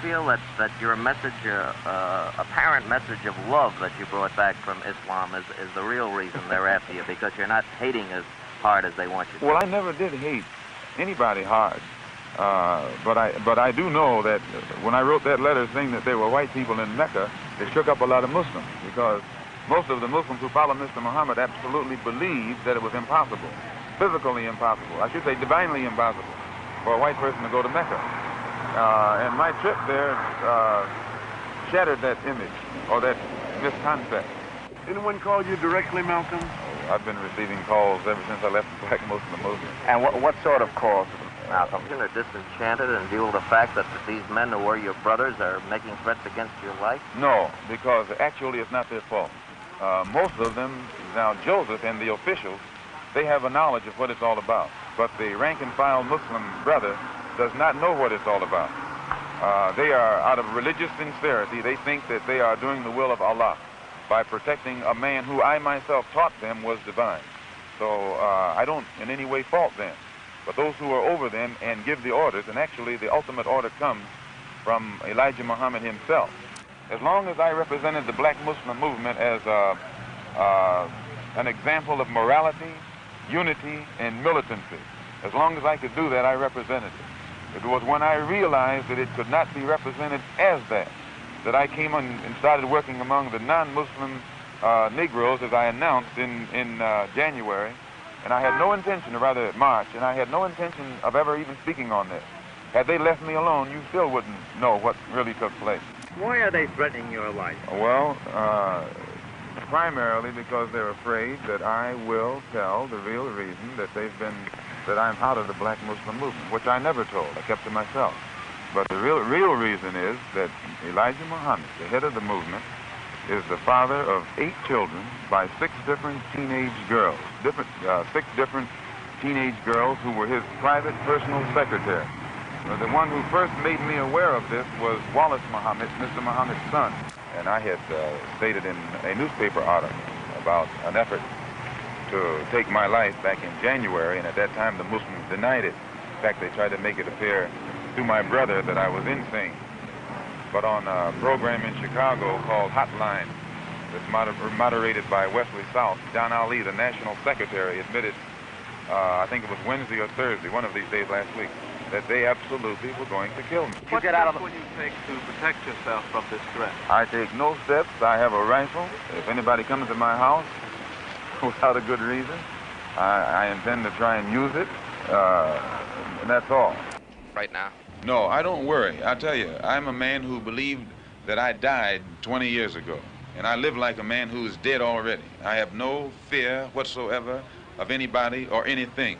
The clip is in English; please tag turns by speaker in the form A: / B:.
A: feel that your message, apparent message of love that you brought back from Islam is the real reason they're after you, because you're not hating as hard as they want you to?
B: Well, I never did hate anybody hard. But I do know that when I wrote that letter saying that there were white people in Mecca, it shook up a lot of Muslims, because most of the Muslims who follow Mr. Muhammad absolutely believed that it was impossible, physically impossible, I should say divinely impossible, for a white person to go to Mecca. And my trip there shattered that image, or that misconcept.
C: Anyone call you directly, Malcolm?
B: Oh, I've been receiving calls ever since I left the Black Muslim movement.
A: And what sort of calls, Malcolm? You're disenchanted in view of the fact that these men who were your brothers are making threats against your life?
B: No, because actually it's not their fault. Most of them, now Joseph and the officials, they have a knowledge of what it's all about. But the rank-and-file Muslim brother does not know what it's all about. They are, out of religious sincerity, they think that they are doing the will of Allah by protecting a man who I myself taught them was divine. So I don't in any way fault them. But those who are over them and give the orders, and actually the ultimate order comes from Elijah Muhammad himself. As long as I represented the Black Muslim movement as an example of morality, unity, and militancy, as long as I could do that, I represented it. It was when I realized that it could not be represented as that I came on and started working among the non-Muslim Negroes, as I announced in January. And I had no intention, or rather March, and I had no intention of ever even speaking on this. Had they left me alone, you still wouldn't know what really took place.
C: Why are they threatening your life?
B: Well, primarily because they're afraid that I will tell the real reason that I'm out of the Black Muslim movement, which I never told. I kept to myself. But the real reason is that Elijah Muhammad, the head of the movement, is the father of 8 children by 6 different teenage girls, 6 different teenage girls who were his private personal secretary. The one who first made me aware of this was Wallace Muhammad, Mr. Muhammad's son. And I had stated in a newspaper article about an effort to take my life back in January, and at that time the Muslims denied it. In fact, they tried to make it appear through my brother that I was insane. But on a program in Chicago called Hotline, that's moderated by Wesley South, John Ali, the national secretary, admitted, I think it was Wednesday or Thursday, one of these days last week, that they absolutely were going to kill me.
C: What steps will you take to protect yourself from this threat?
B: I take no steps. I have a rifle. If anybody comes to my house without a good reason, I intend to try and use it, and that's all.
A: Right now?
B: No, I don't worry. I tell you, I'm a man who believed that I died 20 years ago, and I live like a man who is dead already. I have no fear whatsoever of anybody or anything.